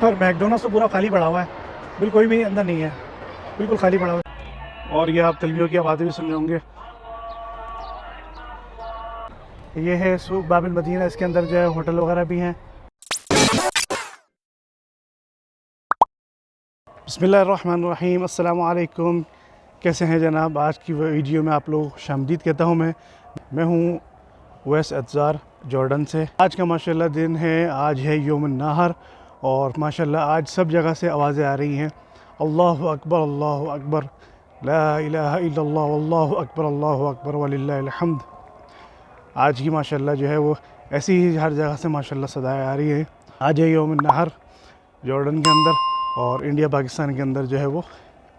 पर मैकडोनल्ड्स तो पूरा खाली पड़ा हुआ है, बिल्कुल कोई भी अंदर नहीं है, बिल्कुल खाली पड़ा हुआ है। और ये आप तलबियों की आवाज़ें भी सुन रहे होंगे। ये है सूक बाबिल मदीना, इसके अंदर जो है होटल वगैरह भी हैं। बिस्मिल्लाहिर्रहमानिर्रहीम, अस्सलामु अलैकुम। कैसे हैं जनाब? आज की वीडियो में आप लोगों को खुशामदीद कहता हूँ। मैं हूँ उवैस अत्ज़ार जॉर्डन से। आज का माशाल्लाह दिन है, आज है यौमुन नहर और माशाल्लाह आज सब जगह से आवाज़ें आ रही हैं, अल्लाहु अकबर, ला इलाहा इल्लल्लाह, अल्लाहु अकबर वलिल्लाहिल हम्द। आज की माशाल्लाह जो है वो ऐसी ही हर जगह से माशाल्लाह सदाएँ आ रही हैं। आज है यौमुन नहर जॉर्डन के अंदर, और इंडिया पाकिस्तान के अंदर जो है वो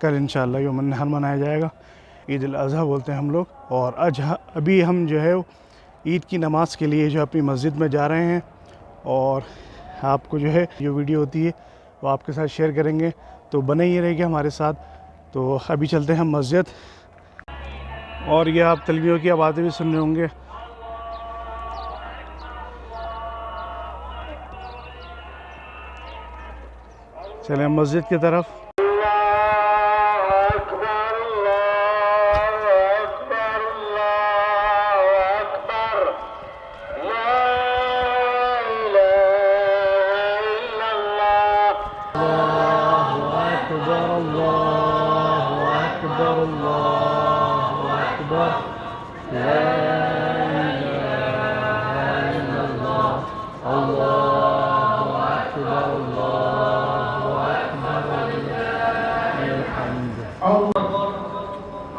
कल इंशाअल्लाह यौमुन नहर मनाया जाएगा। ईद उल अज़हा बोलते हैं हम लोग। और अभी हम जो है ईद की नमाज़ के लिए जो अपनी मस्जिद में जा रहे हैं, और आपको जो है जो वीडियो होती है वो आपके साथ शेयर करेंगे, तो बने ही रहेगा हमारे साथ। तो अभी चलते हैं हम मस्जिद। और ये आप तलबियों की आवाज़ें भी सुन रहे होंगे। चलें मस्जिद की तरफ।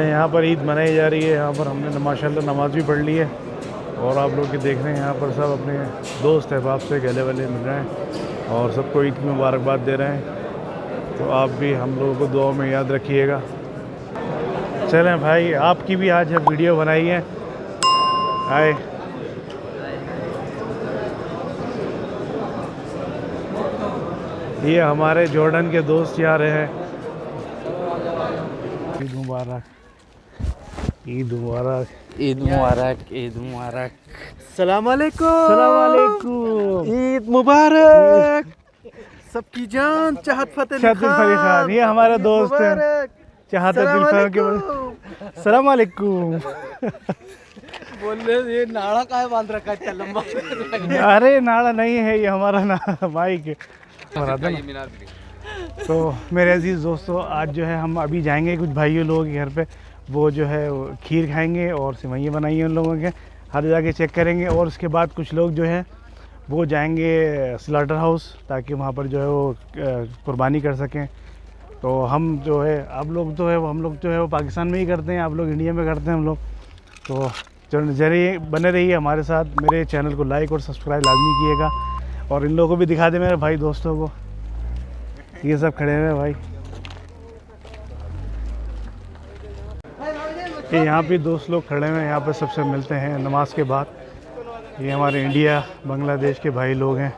यहाँ पर ईद मनाई जा रही है। यहाँ पर हमने माशाल्लाह नमाज भी पढ़ ली है, और आप लोग की देख रहे हैं यहाँ पर सब अपने दोस्त अहबाब से गले वाले मिल रहे हैं और सबको ईद की मुबारकबाद दे रहे हैं। तो आप भी हम लोगों को दुआ में याद रखिएगा। चलें भाई, आपकी भी आज वीडियो बनाई है। आए ये हमारे जॉर्डन के दोस्त जा रहे हैं। ईद मुबारक, ईद मुबारक, ईद मुबारक, ईद मुबारक। सलाम अलैकुम, सलाम अलैकुम, ईद मुबारक। सबकी जान चाहत फतेह अली खान, ये हमारे दोस्त हैं चाहत दिल के। सलाम अलैकुम। बोलने ये नाड़ा काहे बांध रखा है इतना लंबा? अरे नाड़ा नहीं है, ये हमारा ना माइक। तो मेरे अजीज़ दोस्तों, आज जो है हम अभी जाएंगे कुछ भाइयों लोगों के घर पे। वो जो है खीर खाएंगे और सिवैयाँ बनाई हैं उन लोगों के, हर जगह चेक करेंगे। और उसके बाद कुछ लोग जो है वो जाएंगे स्लाटर हाउस, ताकि वहाँ पर जो है वो कुर्बानी कर सकें। तो हम जो है आप लोग तो है हम लोग जो है वो पाकिस्तान में ही करते हैं, आप लोग इंडिया में करते हैं हम लोग। तो जरिए बने रहिए हमारे साथ। मेरे चैनल को लाइक और सब्सक्राइब लाजमी कीजिएगा, और इन लोगों को भी दिखा दे मेरे भाई दोस्तों को। ये सब खड़े हुए हैं भाई, ये यहाँ पे दोस्त लोग खड़े हुए हैं, यहाँ पे सबसे मिलते हैं नमाज के बाद। ये हमारे इंडिया बांग्लादेश के भाई लोग हैं।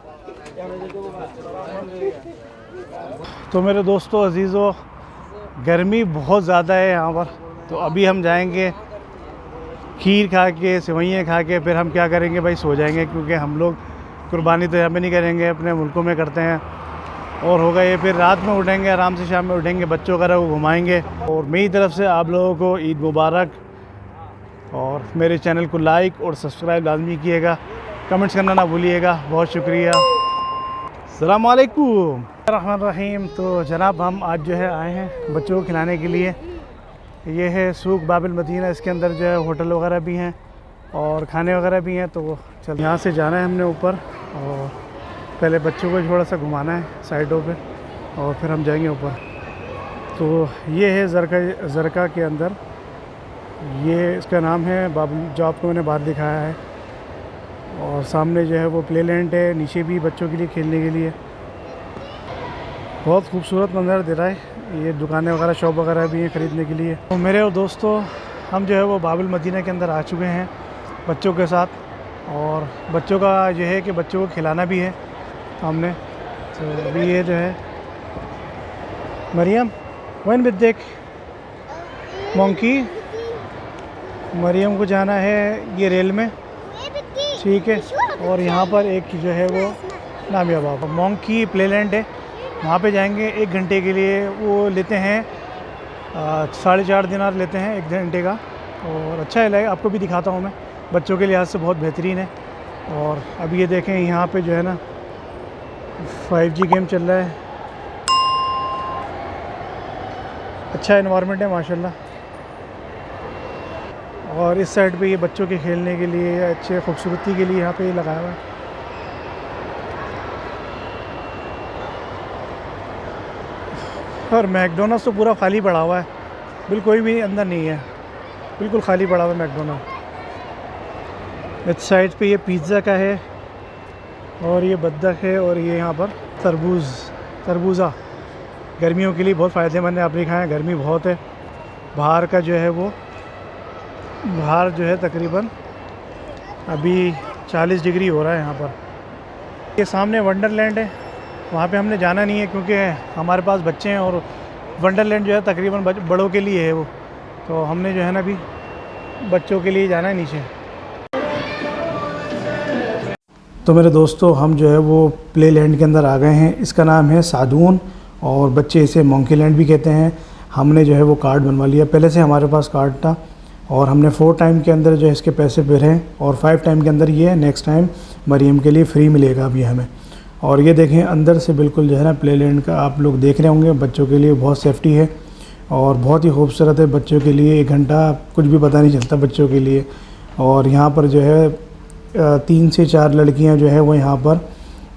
तो मेरे दोस्तों अजीज़ों, गर्मी बहुत ज़्यादा है यहाँ पर। तो अभी हम जाएंगे खीर खा के, सिवैयाँ खा के, फिर हम क्या करेंगे भाई, सो जाएंगे। क्योंकि हम लोग कुर्बानी तो यहाँ पे नहीं करेंगे, अपने मुल्कों में करते हैं। और होगा ये, फिर रात में उठेंगे, आराम से शाम में उठेंगे, बच्चों वगैरह को घुमाएंगे। और मेरी तरफ से आप लोगों को ईद मुबारक। और मेरे चैनल को लाइक और सब्सक्राइब लाजमी कीजिएगा, कमेंट्स करना ना भूलिएगा। बहुत शुक्रिया। अस्सलाम वालेकुम रहमान रहीम। तो जनाब हम आज जो है आए हैं बच्चों को खिलाने के लिए। ये है सूक बाबिल मदीना, इसके अंदर जो है होटल वगैरह भी हैं और खाने वगैरह भी हैं। तो चल यहाँ से जाना है हमने ऊपर, और पहले बच्चों को थोड़ा सा घुमाना है साइडों पे, और फिर हम जाएंगे ऊपर। तो ये है ज़रका के अंदर, ये इसका नाम है बाबिल, जो आपको मैंने बाहर दिखाया है। और सामने जो है वो प्ले लैंड है, नीचे भी बच्चों के लिए खेलने के लिए। बहुत खूबसूरत मंजर दे रहा है। ये दुकानें वगैरह, शॉप वगैरह भी हैं ख़रीदने के लिए। तो मेरे दोस्तों, हम जो है वो बाबिल मदीना के अंदर आ चुके हैं बच्चों के साथ। और बच्चों का ये है कि बच्चों को खिलाना भी है। हमने तो अभी ये जो है मरियम वन विद देख मोंकी, मरियम को जाना है ये रेल में, ठीक है। और यहाँ पर एक जो है वो नामिया बाबा मोंकी प्लेलैंड है, वहाँ पे जाएंगे 1 घंटे के लिए। वो लेते हैं 4.5 दिनार लेते हैं 1 घंटे का, और अच्छा है, आपको भी दिखाता हूँ मैं। बच्चों के लिहाज से बहुत बेहतरीन है। और अभी ये देखें यहाँ पे जो है ना 5G गेम चल रहा है, अच्छा एनवायरनमेंट है माशाल्लाह। और इस साइड पे ये बच्चों के खेलने के लिए अच्छे खूबसूरती के लिए यहाँ पे लगाया हुआ है। और मैकडोनल्ड्स तो पूरा खाली पड़ा हुआ है, बिल्कुल कोई भी अंदर नहीं है, बिल्कुल खाली पड़ा हुआ है मैकडोनल्ड। इस साइड पे ये पिज़्ज़ा का है, और ये बत्तख है, और ये यहाँ पर तरबूजा गर्मियों के लिए बहुत फ़ायदेमंद है। आप देखा है गर्मी बहुत है, बाहर का जो है वो बाहर जो है तकरीबन अभी 40 डिग्री हो रहा है यहाँ पर। ये सामने वंडरलैंड है, वहाँ पे हमने जाना नहीं है क्योंकि हमारे पास बच्चे हैं, और वंडरलैंड जो है तकरीबन बड़ों के लिए है वो, तो हमने जो है ना अभी बच्चों के लिए जाना है नीचे। तो मेरे दोस्तों हम जो है वो प्ले लैंड के अंदर आ गए हैं। इसका नाम है सादून, और बच्चे इसे मोंकी लैंड भी कहते हैं। हमने जो है वो कार्ड बनवा लिया, पहले से हमारे पास कार्ड था, और हमने 4 टाइम के अंदर जो है इसके पैसे भरे हैं, और 5 टाइम के अंदर ये नेक्स्ट टाइम मरियम के लिए फ्री मिलेगा अभी हमें। और ये देखें अंदर से बिल्कुल जो है ना प्ले लैंड का आप लोग देख रहे होंगे, बच्चों के लिए बहुत सेफ्टी है और बहुत ही खूबसूरत है बच्चों के लिए। 1 घंटा कुछ भी पता नहीं चलता बच्चों के लिए। और यहाँ पर जो है 3 से 4 लड़कियाँ जो है वो यहाँ पर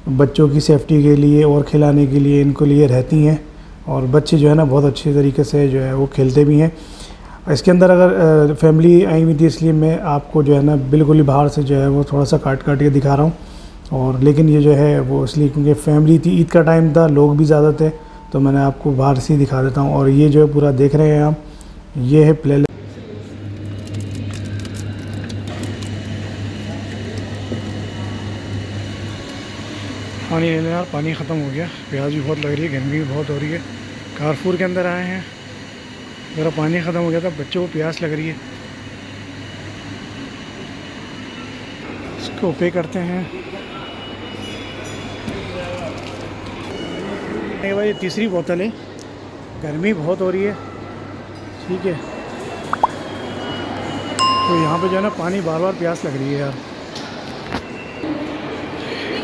बच्चों की सेफ्टी के लिए और खिलाने के लिए इनको लिए रहती हैं, और बच्चे जो है ना बहुत अच्छे तरीके से जो है वो खेलते भी हैं। इसके अंदर अगर फैमिली आई हुई थी, इसलिए मैं आपको जो है ना बिल्कुल ही बाहर से जो है वो थोड़ा सा काट के दिखा रहा हूँ। और लेकिन ये जो है वो इसलिए क्योंकि फैमिली थी, ईद का टाइम था, लोग भी ज़्यादा थे, तो मैंने आपको बाहर से ही दिखा देता हूँ। और ये जो है पूरा देख रहे हैं आप, ये है प्ले। पानी ले लें यार, पानी ख़त्म हो गया, प्यास भी बहुत लग रही है, गर्मी भी बहुत हो रही है। कारफूर के अंदर आए हैं, मेरा पानी ख़त्म हो गया था, बच्चों को प्यास लग रही है। इसको पे करते हैं। नहीं भाई, तीसरी बोतल है, गर्मी बहुत हो रही है, ठीक है। तो यहाँ पे जो है ना पानी बार बार प्यास लग रही है यार।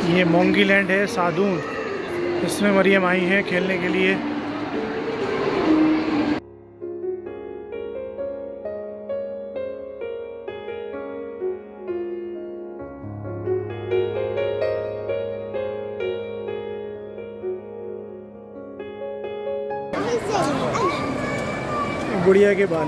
ये मोंकी लैंड है सादून, इसमें मरियम आई है खेलने के लिए। गुड़िया के बाल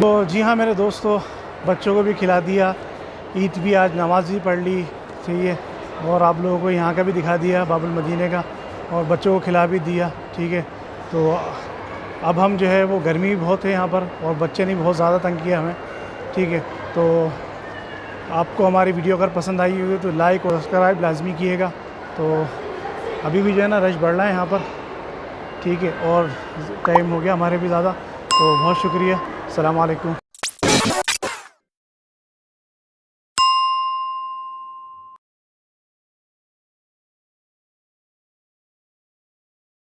तो जी हाँ मेरे दोस्तों, बच्चों को भी खिला दिया, ईद भी आज नमाज भी पढ़ ली, सही है। और आप लोगों को यहाँ का भी दिखा दिया बाबुल मदीने का, और बच्चों को खिला भी दिया, ठीक है। तो अब हम जो है वो गर्मी भी बहुत है यहाँ पर, और बच्चे ने बहुत ज़्यादा तंग किया हमें, ठीक है। तो आपको हमारी वीडियो अगर पसंद आई हुई तो लाइक और सब्सक्राइब लाजमी कीजिएगा। तो अभी भी जो है ना रश बढ़ रहा है यहाँ पर, ठीक है, और टाइम हो गया हमारे भी ज़्यादा। तो बहुत शुक्रिया, अस्सलाम वालेकुम।